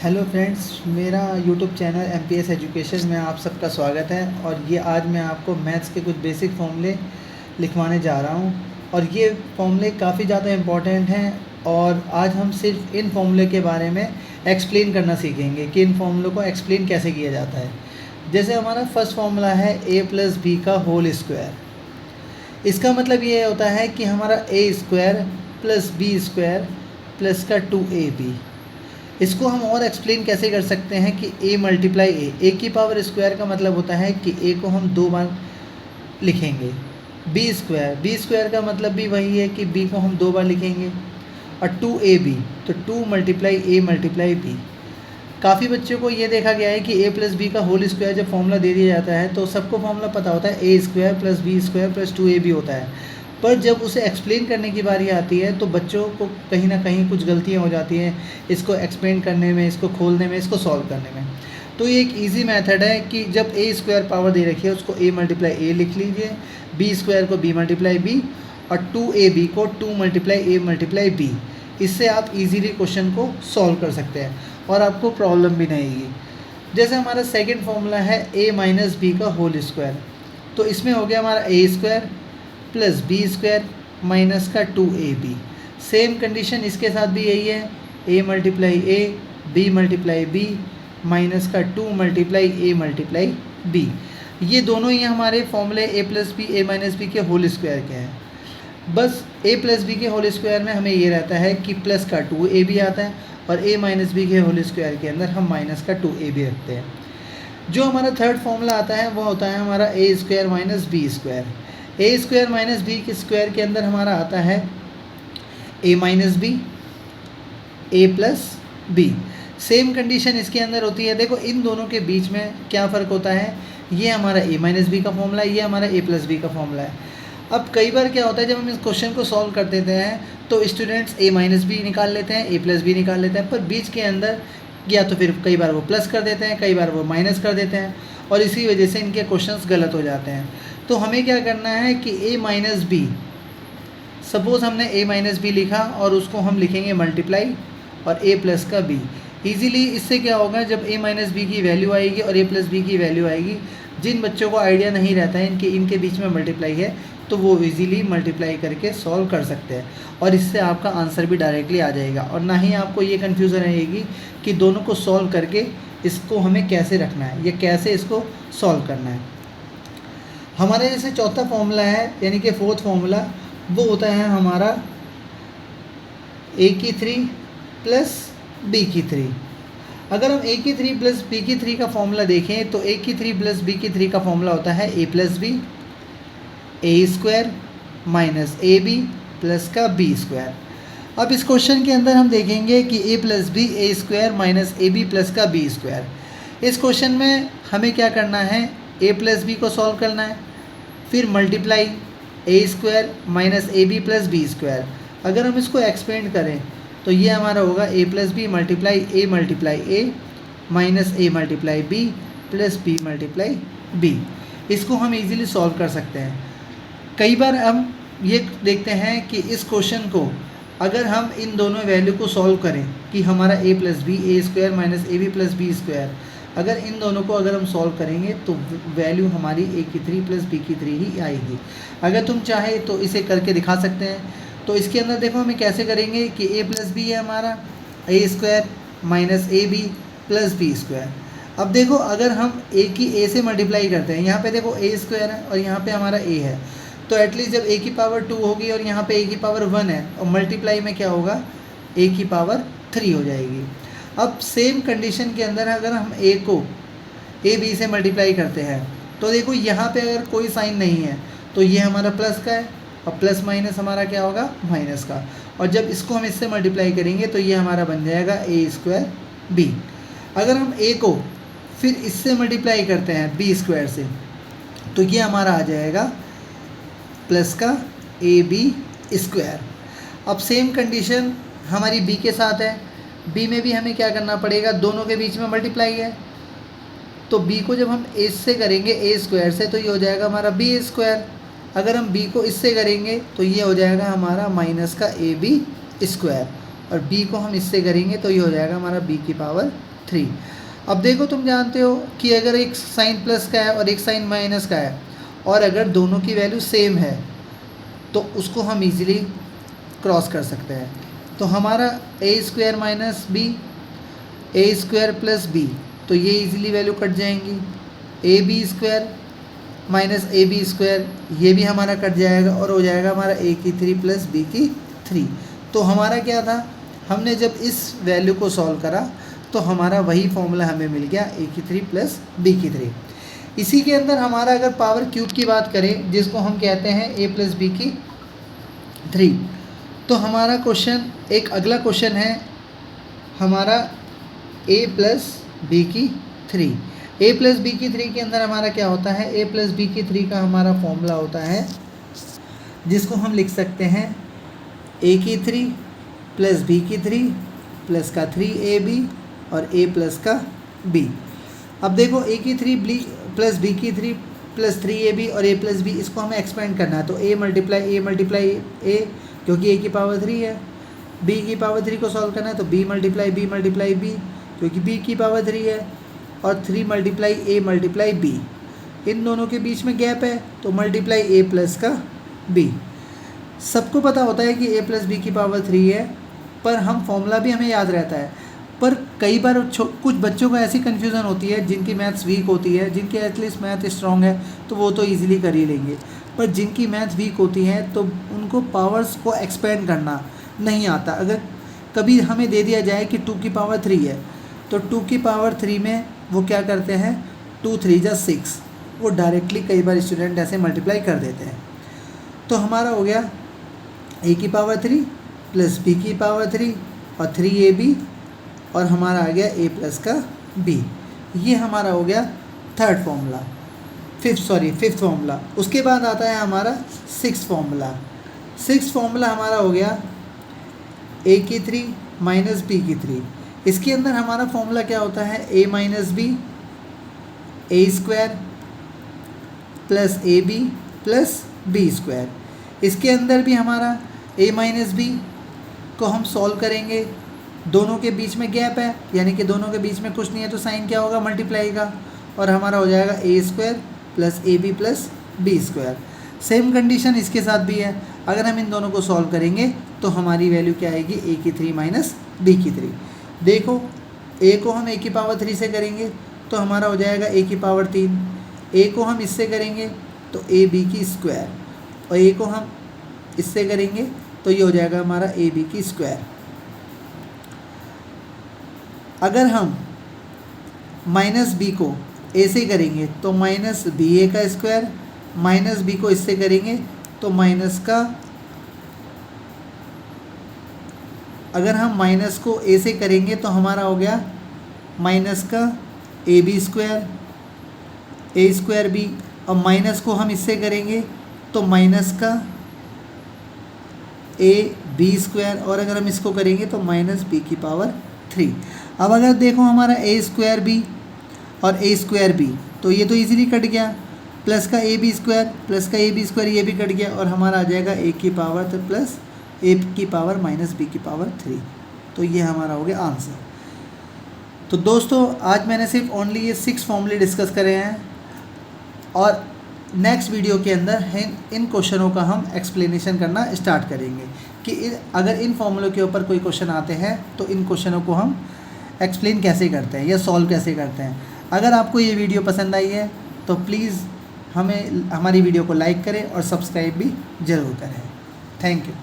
Hello friends, मेरा YouTube channel MPS education में आप सबका स्वागत है। और ये आज मैं आपको मैथ्स के कुछ बेसिक फॉर्मूले लिखवाने जा रहा हूँ। और ये फॉर्मूले काफ़ी ज़्यादा इम्पॉर्टेंट हैं और आज हम सिर्फ इन फॉर्मूले के बारे में एक्सप्लेन करना सीखेंगे कि इन फॉर्मूलों को एक्सप्लेन कैसे किया जाता है। जैसे हमारा फर्स्ट फार्मूला है a + b का होल स्क्वायर। इसका मतलब ये होता है कि हमारा a² + b² प्लस का 2ab। इसको हम और एक्सप्लेन कैसे कर सकते हैं कि a × a की पावर स्क्वायर का मतलब होता है कि a को हम 2 बार लिखेंगे। b² का मतलब भी वही है कि b को हम 2 बार लिखेंगे। और 2ab तो 2 × a × b। काफ़ी बच्चों को ये देखा गया है कि a + b का होल स्क्वायर जब फॉर्मूला दे दिया जाता है तो सबको फॉर्मूला पता होता है a² + b² + 2ab होता है। पर जब उसे एक्सप्लेन करने की बारी आती है तो बच्चों को कहीं ना कहीं कुछ गलतियां हो जाती हैं इसको एक्सप्लेन करने में, इसको खोलने में, इसको सॉल्व करने में। तो ये एक इजी मेथड है कि जब a² पावर दे रखी है उसको a × a लिख लीजिए, b² को b × b और 2ab को 2 × a × b। इससे आप इजीली क्वेश्चन को सॉल्व कर सकते हैं और आपको प्रॉब्लम भी नहीं आएगी। जैसे हमारा सेकेंड फॉर्मूला है a - b का होल स्क्वायर। तो इसमें हो गया हमारा a² + b² माइनस का 2ab। सेम कंडीशन इसके साथ भी यही है, a × a b × b minus का 2 × a × b। ये दोनों ही हमारे फॉर्मूले a + b a - b के होल स्क्वायर के हैं। बस a + b के होल स्क्वायर में हमें ये रहता है कि प्लस का 2ab आता है और a - b के होल स्क्वायर के अंदर हम माइनस का 2ab रखते हैं। जो हमारा थर्ड फॉर्मूला आता है वो होता है हमारा a² - b²। a² - b² के अंदर हमारा आता है a - b a + b। Same condition इसके अंदर होती है। देखो इन दोनों के बीच में क्या फ़र्क होता है, ये हमारा a - b का फॉर्मूला है, ये हमारा a + b का फॉर्मूला है। अब कई बार क्या होता है जब हम इस क्वेश्चन को सॉल्व कर देते हैं तो स्टूडेंट्स a - b निकाल लेते हैं, a + b निकाल लेते हैं, पर बीच के अंदर या तो फिर कई बार वो प्लस कर देते हैं, कई बार वो माइनस कर देते हैं और इसी वजह से इनके क्वेश्चंस गलत हो जाते हैं। तो हमें क्या करना है कि a - b, सपोज़ हमने a - b लिखा और उसको हम लिखेंगे मल्टीप्लाई और a + का b। ईज़िली इससे क्या होगा, जब a - b की वैल्यू आएगी और a + b की वैल्यू आएगी, जिन बच्चों को आइडिया नहीं रहता है इनके बीच में मल्टीप्लाई है तो वो इजीली मल्टीप्लाई करके सॉल्व कर सकते हैं और इससे आपका आंसर भी डायरेक्टली आ जाएगा और ना ही आपको ये कन्फ्यूज़न रहेगी कि दोनों को सॉल्व करके इसको हमें कैसे रखना है या कैसे इसको सॉल्व करना है। हमारे जैसे चौथा फॉर्मूला है यानी कि फोर्थ फॉर्मूला, वो होता है हमारा a³ + b³। अगर हम a³ + b³ का फॉर्मूला देखें तो a³ + b³ का फॉर्मूला होता है a + b a² - ab plus का b²। अब इस क्वेश्चन के अंदर हम देखेंगे कि a + b a² - ab plus का b²। इस क्वेश्चन में हमें क्या करना है, a + b को सॉल्व करना है, फिर multiply a² - ab plus b²। अगर हम इसको एक्सपेंड करें तो ये हमारा होगा a + b × a × a minus a × b plus b × b। इसको हम इजीली सॉल्व कर सकते हैं। कई बार हम ये देखते हैं कि इस क्वेश्चन को अगर हम इन दोनों वैल्यू को सॉल्व करें कि हमारा a + b a² - ab plus b², अगर इन दोनों को अगर हम सॉल्व करेंगे तो वैल्यू हमारी a³ + b³ ही आएगी। अगर तुम चाहे तो इसे करके दिखा सकते हैं। तो इसके अंदर देखो हमें कैसे करेंगे कि a + b है हमारा a² - ab प्लस b²। अब देखो अगर हम a की a से मल्टीप्लाई करते हैं, यहाँ पे देखो a² है और यहाँ पे हमारा a है, तो एटलीस्ट जब a की पावर 2 होगी और यहाँ पे a की पावर 1 है और मल्टीप्लाई में क्या होगा, a की पावर 3 हो जाएगी। अब सेम कंडीशन के अंदर अगर हम a को a b से मल्टीप्लाई करते हैं तो देखो यहाँ पे अगर कोई साइन नहीं है तो ये हमारा प्लस का है और प्लस माइनस हमारा क्या होगा, माइनस का। और जब इसको हम इससे मल्टीप्लाई करेंगे तो ये हमारा बन जाएगा a² b। अगर हम a को फिर इससे मल्टीप्लाई करते हैं b² से तो ये हमारा आ जाएगा प्लस का ab²। अब सेम कंडीशन हमारी b के साथ है। b में भी हमें क्या करना पड़ेगा, दोनों के बीच में मल्टीप्लाई है तो b को जब हम इससे करेंगे a² से तो ये हो जाएगा हमारा b²। अगर हम b को इससे करेंगे तो ये हो जाएगा हमारा माइनस का ab²। और b को हम इससे करेंगे तो ये हो जाएगा हमारा b की पावर 3। अब देखो तुम जानते हो कि अगर एक साइन प्लस का है और एक साइन माइनस का है और अगर दोनों की वैल्यू सेम है तो उसको हम इजीली क्रॉस कर सकते हैं। तो हमारा a square minus B A square plus B, तो ये इजीली वैल्यू कट जाएंगी। A B square minus A B square, ये भी हमारा कट जाएगा और हो जाएगा हमारा a की 3 प्लस b की 3। तो हमारा क्या था, हमने जब इस वैल्यू को सॉल्व करा तो हमारा वही फॉर्मूला हमें मिल गया a की 3 प्लस b की 3। इसी के अंदर हमारा अगर पावर क्यूब की बात करें जिसको हम कहते हैं a प्लस बी की 3, तो हमारा क्वेश्चन एक अगला क्वेश्चन है हमारा a प्लस बी की 3। a प्लस बी की 3 के अंदर हमारा क्या होता है, a प्लस बी की 3 का हमारा फॉर्मूला होता है जिसको हम लिख सकते हैं a की 3 प्लस बी की 3 प्लस का 3ab और a प्लस का b। अब देखो a की 3 प्लस b की 3 प्लस 3ab और a प्लस b, इसको हमें एक्सपेंड करना है तो a मल्टीप्लाई a क्योंकि a की पावर 3 है, b की पावर 3 को सॉल्व करना है तो b मल्टीप्लाई b क्योंकि b की पावर 3 है, और 3 मल्टीप्लाई b, इन दोनों के बीच में गैप है तो मल्टीप्लाई a प्लस का b। सबको पता होता है कि a प्लस बी की पावर 3 है, पर हम फॉर्मूला भी हमें याद रहता है। पर कई बार कुछ बच्चों को ऐसी कन्फ्यूज़न होती है जिनकी मैथ्स वीक होती है, जिनके एटलीस्ट मैथ स्ट्रॉन्ग है तो वो तो इजीली कर ही लेंगे, पर जिनकी मैथ वीक होती है तो उनको पावर्स को एक्सपेंड करना नहीं आता। अगर कभी हमें दे दिया जाए कि 2 की पावर 3 है तो 2 की पावर 3 में वो क्या करते हैं, 2 3 जा 6, वो डायरेक्टली कई बार स्टूडेंट ऐसे मल्टीप्लाई कर देते हैं। तो हमारा हो गया a की पावर 3 प्लस b की पावर 3 और 3ab और हमारा आ गया a प्लस का b। ये हमारा हो गया फिफ्थ फार्मूला। उसके बाद आता है हमारा सिक्स्थ फार्मूला हमारा हो गया a की 3 माइनस b की 3। इसके अंदर हमारा फॉर्मूला क्या होता है, a minus B A square plus A B plus B square. इसके अंदर भी हमारा a माइनस बी को हम सॉल्व करेंगे, दोनों के बीच में गैप है यानी कि दोनों के बीच में कुछ नहीं है तो साइन क्या होगा, मल्टीप्लाई का, और हमारा हो जाएगा a square plus A B plus B square. Same condition इसके साथ भी है, अगर हम इन दोनों को सॉल्व करेंगे तो हमारी वैल्यू क्या आएगी, a की 3 माइनस b की 3। देखो a को हम a की पावर 3 से करेंगे तो हमारा हो जाएगा a की पावर 3, a को हम इससे करेंगे तो a b की स्क्वायर, और a को हम इससे करेंगे तो ये हो जाएगा हमारा ए बी की स्क्वायर। अगर हम माइनस बी को ए से करेंगे तो माइनस बी ए का स्क्वायर, माइनस बी को इससे करेंगे तो माइनस का, अगर हम माइनस को ए से करेंगे तो हमारा हो गया माइनस का ए बी स्क्वायर बी, और माइनस को हम इससे करेंगे तो माइनस का ए बी स्क्वायर, और अगर हम इसको करेंगे तो माइनस बी की पावर 3। अब अगर देखो हमारा ए स्क्वायर बी और ए स्क्वायर बी तो ये तो इजीली कट गया, प्लस का ए बी स्क्वायर प्लस का ए बी स्क्वायर ये भी कट गया, और हमारा आ जाएगा ए की पावर तो प्लस ए की पावर माइनस बी की पावर 3। तो ये हमारा हो गया आंसर। तो दोस्तों आज मैंने सिर्फ ओनली ये 6 फॉर्मूले डिस्कस करे हैं, और नेक्स्ट वीडियो के अंदर इन क्वेश्चनों का हम एक्सप्लेनेशन करना स्टार्ट करेंगे कि अगर इन फॉर्मूलों के ऊपर कोई क्वेश्चन आते हैं तो इन क्वेश्चनों को हम एक्सप्लेन कैसे करते हैं या सॉल्व कैसे करते हैं। अगर आपको ये वीडियो पसंद आई है तो प्लीज़ हमारी वीडियो को लाइक करें और सब्सक्राइब भी ज़रूर करें। Thank you.